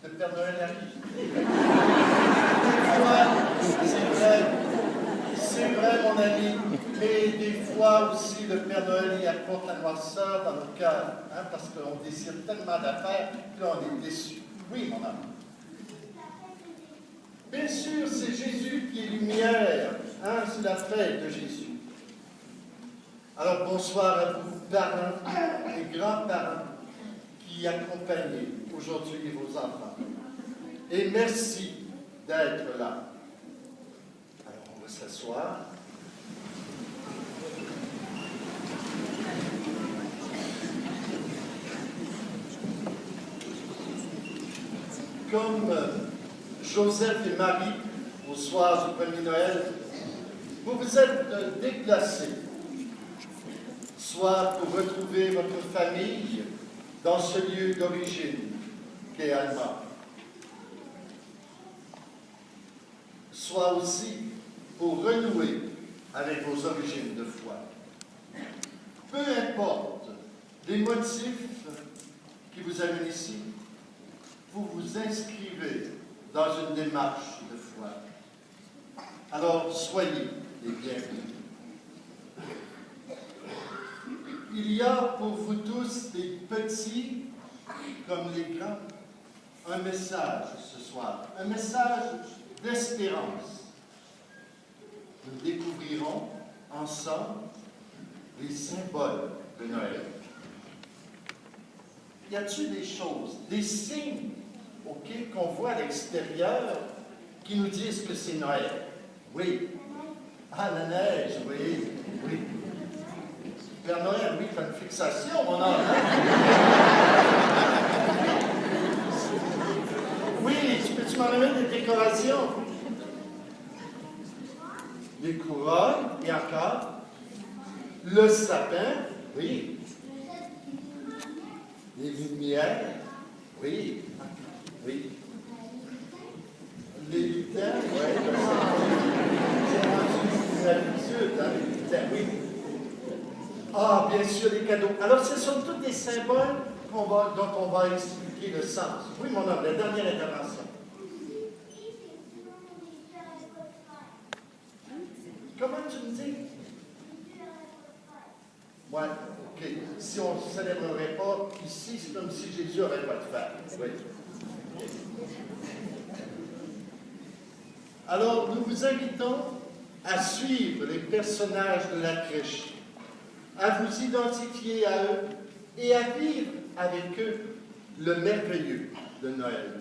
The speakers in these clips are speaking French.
Le Père Noël arrive. C'est vrai, mon ami, mais des fois aussi le Père Noël y apporte la noirceur dans nos cœurs, hein, parce qu'on désire tellement d'affaires, puis là on est déçus. Oui, mon ami. Bien sûr, c'est Jésus qui est lumière, hein, c'est la fête de Jésus. Alors bonsoir à vous, parents et grands-parents qui accompagnez aujourd'hui vos enfants. Et merci d'être là. Alors on va s'asseoir. Comme Joseph et Marie, au soir du 1er Noël, vous vous êtes déplacés, soit pour retrouver votre famille dans ce lieu d'origine qu'est Alma, soit aussi pour renouer avec vos origines de foi. Peu importe les motifs qui vous amènent ici, vous vous inscrivez dans une démarche de foi. Alors, soyez les bienvenus. Il y a pour vous tous, des petits comme les grands, un message ce soir, un message d'espérance. Nous découvrirons ensemble les symboles de Noël. Y a-t-il des choses, des signes qu'on voit à l'extérieur qui nous disent que c'est Noël? Oui. Ah, la neige, oui, oui. Père Noël, oui, tu as une fixation, mon enfant. Oui, peux-tu m'en remettre des décorations? Les couronnes, et encore. Le sapin, oui. Les lumières, oui. Oui. Les lutins, oui. C'est l'habitude, hein, les lutins, oui. Ah, bien sûr, les cadeaux. Alors, ce sont tous des symboles dont on va expliquer le sens. Oui, mon homme, la dernière intervention. Comment tu me dis? Ouais, ok. Si on ne célébrerait pas ici, c'est comme si Jésus n'aurait pas de faire. Oui. Alors, nous vous invitons à suivre les personnages de la crèche, à vous identifier à eux et à vivre avec eux le merveilleux de Noël.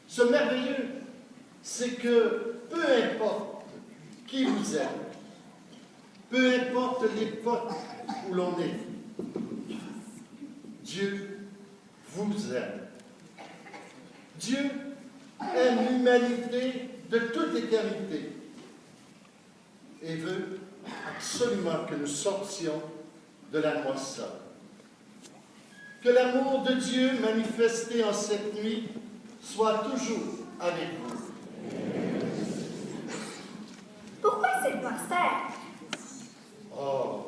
Ce merveilleux, c'est que peu importe qui vous êtes, peu importe l'époque où l'on est, Dieu vous aime. Dieu aime l'humanité de toute éternité et veut absolument que nous sortions de la moisson. Que l'amour de Dieu manifesté en cette nuit soit toujours avec vous. Pourquoi cette noirceur? Oh,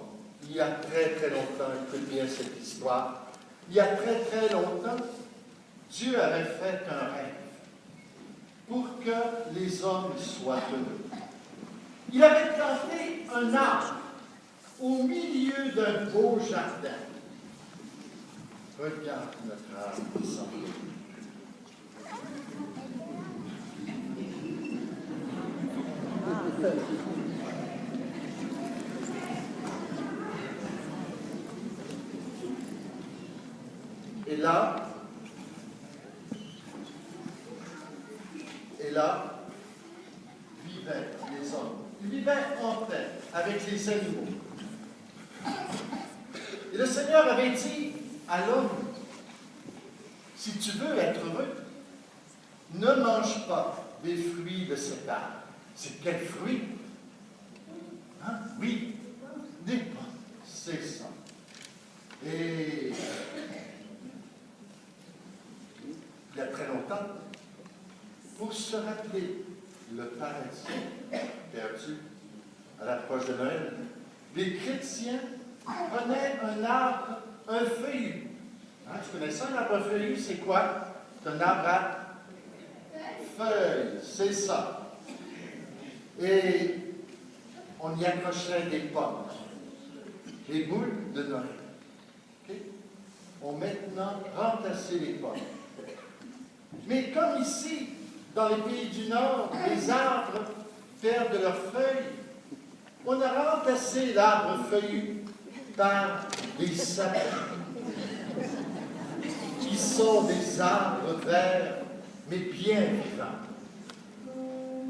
il y a très très longtemps, écoute bien cette histoire, il y a très très longtemps, Dieu avait fait un rêve pour que les hommes soient heureux. Il avait planté un arbre au milieu d'un beau jardin. Regarde notre arbre ensemble. Et là, vivaient les hommes. Ils vivaient en paix avec les animaux. Et le Seigneur avait dit à l'homme, si tu veux être heureux, ne mange pas des fruits de cet arbre. C'est quel fruit? Hein? Oui, des pommes, c'est ça. Et il y a très longtemps, pour se rappeler le paradis perdu à l'approche de Noël, les chrétiens prenait un arbre, un feuillu. Hein, tu connais ça, un arbre feuillu, c'est quoi? C'est un arbre à feuilles, c'est ça. Et on y accrocherait des pommes, des boules de Noël. Okay? On maintenant remplaçait les pommes. Mais comme ici, dans les pays du Nord, les arbres perdent leurs feuilles, on a remplacé l'arbre feuillu par des sapins, qui sont des arbres verts, mais bien vivants.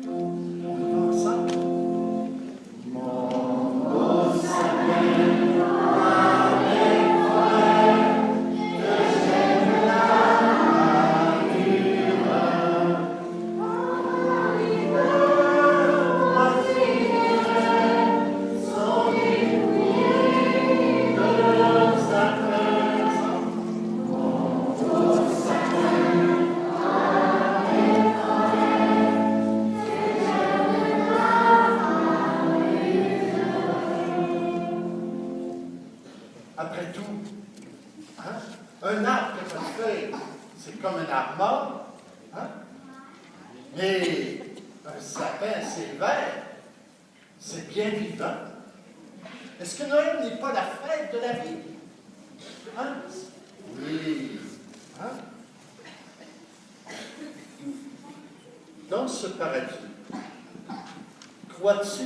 On va ensemble. Mon beau sapin, avec frère, que j'aime la nature. Sont dépouillés de leurs sapins. Mon beau sapin, avec frère, que j'aime la nature. Après tout, hein, un arbre qui n'a pas de feuilles, c'est comme un arbre mort. Hein? Mais un sapin, c'est vert, c'est bien vivant. Est-ce que Noël n'est pas la fête de la vie? Hein? Oui. Hein? Dans ce paradis, crois-tu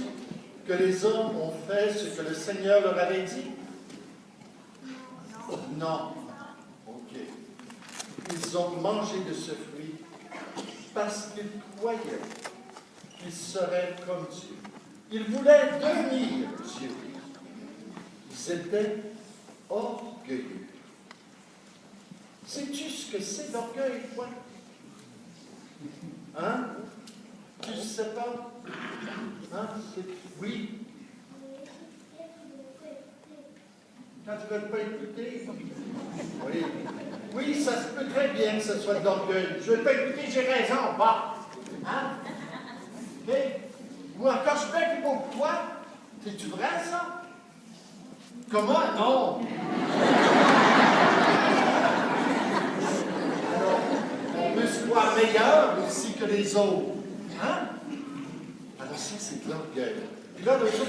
que les hommes ont fait ce que le Seigneur leur avait dit? Non. OK. Ils ont mangé de ce fruit parce qu'ils croyaient qu'ils seraient comme Dieu. Ils voulaient devenir Dieu. Ils étaient orgueilleux. Sais-tu ce que c'est l'orgueil, toi? Hein? Tu ne sais pas? Hein? Oui. Quand tu ne veux pas écouter? Oui. Oui, ça se peut très bien que ce soit de l'orgueil. Je ne veux pas écouter, j'ai raison. Bah. Hein? OK? Ou encore, je suis bien plus beau que toi. C'est-tu vrai, ça? Comment? Non. Alors, on peut se croire meilleur aussi que les autres. Hein? Alors ça, c'est de l'orgueil. Puis là, l'autre jour,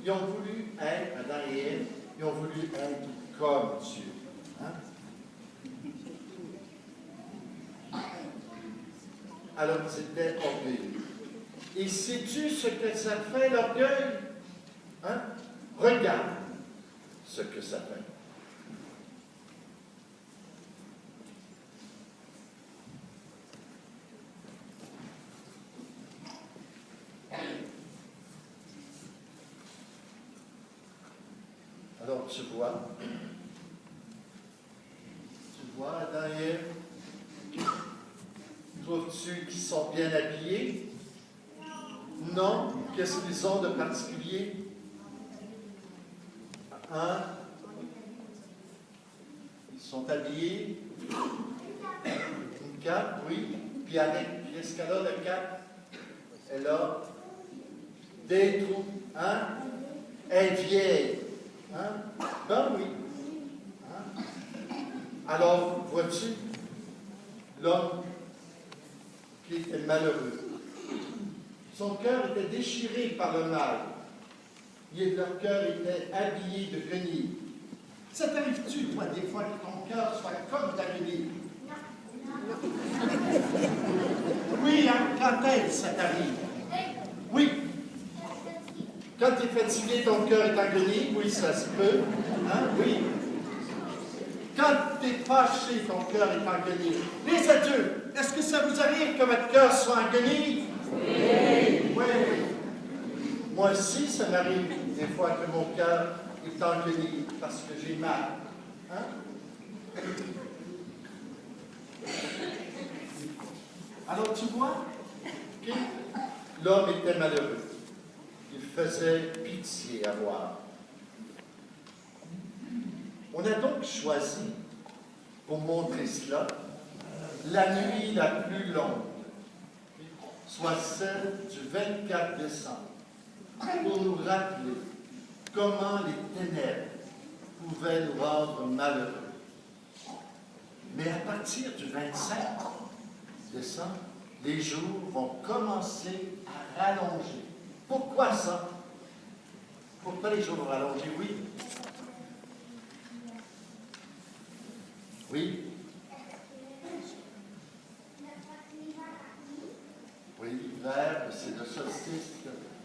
ils ont voulu être, Adam et Ève, ils ont voulu être comme Dieu. Hein? Alors, ils étaient orgueilleux. Et sais-tu ce que ça fait, l'orgueil? Hein? Regarde ce que ça fait. Alors, tu vois, Adam et Ève, trouves-tu qu'ils sont bien habillés? Non. Qu'est-ce qu'ils ont de particulier? Hein? Ils sont habillés. Une cape, oui. Puis avec, qu'est-ce qu'elle a, la cape? Elle a des trous. Hein? Elle est vieille. Hein? Ben oui. Hein? Alors, vois-tu, l'homme qui était malheureux, son cœur était déchiré par le mal. Leur cœur était habillé de guenilles. Ça t'arrive-tu, toi, des fois, que ton cœur soit comme ta guenille? Oui, hein? Quand est-ce que ça t'arrive? Oui. Quand tu es fatigué, ton cœur est en guenille? Oui, ça se peut. Hein? Oui. Quand tu es fâché, ton cœur est en guenille. Les adultes, est-ce que ça vous arrive que votre cœur soit en guenille? Oui. Oui. Moi aussi, ça m'arrive des fois que mon cœur est en guenille parce que j'ai mal. Hein? Alors, tu vois, okay? L'homme était malheureux. Il faisait pitié à voir. On a donc choisi, pour montrer cela, la nuit la plus longue, soit celle du 24 décembre, pour nous rappeler comment les ténèbres pouvait nous rendre malheureux. Mais à partir du 25 décembre, les jours vont commencer à rallonger. Pourquoi ça? Pourquoi les jours vont rallonger? Oui. Oui. Oui, l'hiver, c'est le solstice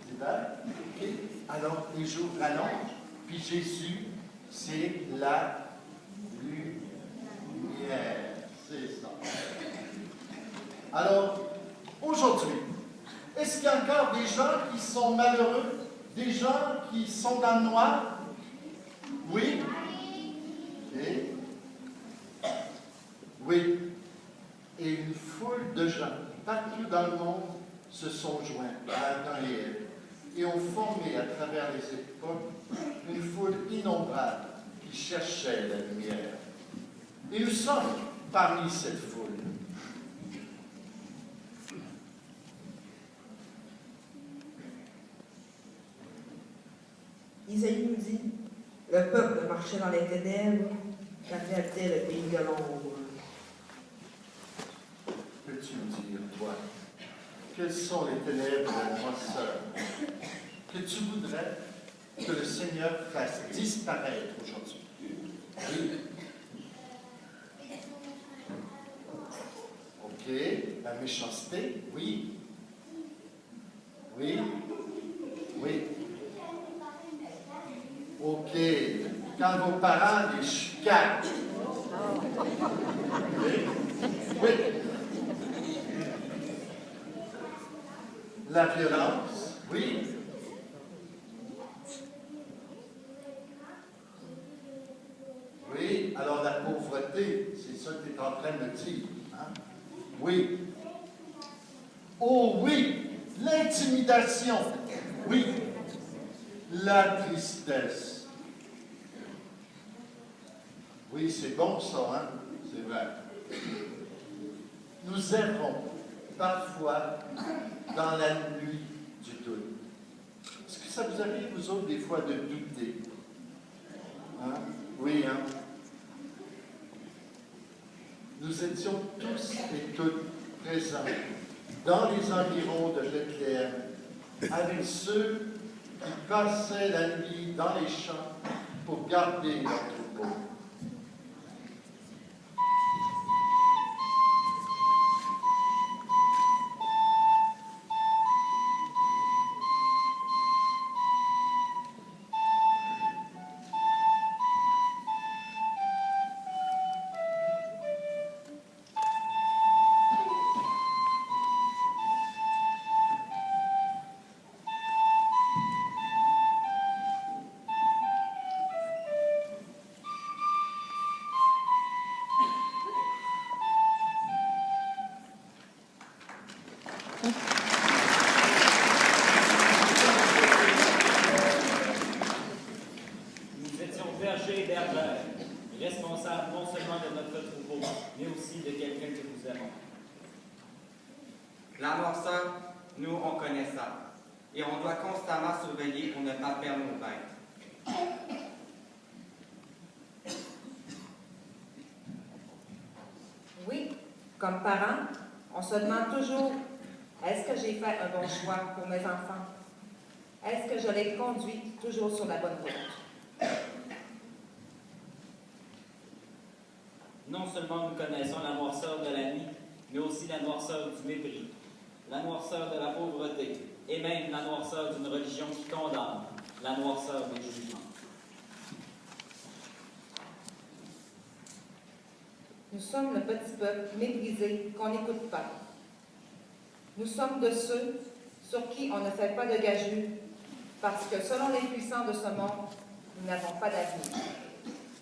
d'hiver. OK? Alors, les jours rallongent, puis Jésus, c'est la lumière. C'est ça. Alors, aujourd'hui, est-ce qu'il y a encore des gens qui sont malheureux? Des gens qui sont dans le noir? Oui? Et? Oui. Et une foule de gens, partout dans le monde, se sont joints à Adam et Ève et ont formé à travers les époques une foule innombrable qui cherchait la lumière. Et nous sommes parmi cette foule. Isaïe nous dit, le peuple marchait dans les ténèbres, qu'appelait le pays de l'ombre. Peux-tu me dire, toi, quelles sont les ténèbres de la noirceur que tu voudrais que le Seigneur fasse disparaître aujourd'hui? Oui. OK. La méchanceté? Oui. Oui. Oui. OK. Quand vos parents les chicanent. Oui. Oui. La violence? Oui. Oui. Alors la pauvreté, c'est ça que tu es en train de me dire. Hein? Oui. Oh oui. L'intimidation. Oui. La tristesse. Oui, c'est bon ça, hein? C'est vrai. Nous errons parfois dans la nuit du doute. Est-ce que ça vous arrive, vous autres, des fois, de douter? Hein? Oui, hein? Nous étions tous et toutes présents dans les environs de Bethléem, avec ceux qui passaient la nuit dans les champs pour garder leur troupeau. Nous étions bergers d'herbeurs, responsables non seulement de notre troupeau, mais aussi de quelqu'un que nous aimons. La morseur, nous, on connaît ça. Et on doit constamment surveiller pour ne pas perdre nos bêtes. Oui, comme parents, on se demande toujours, est-ce que j'ai fait un bon choix pour mes enfants? Est-ce que je les conduis toujours sur la bonne route? Non seulement nous connaissons la noirceur de la nuit, mais aussi la noirceur du mépris, la noirceur de la pauvreté, et même la noirceur d'une religion qui condamne, la noirceur des jugements. Nous sommes le petit peuple méprisé qu'on n'écoute pas. Nous sommes de ceux sur qui on ne fait pas de gageure, parce que selon les puissants de ce monde, nous n'avons pas d'avenir.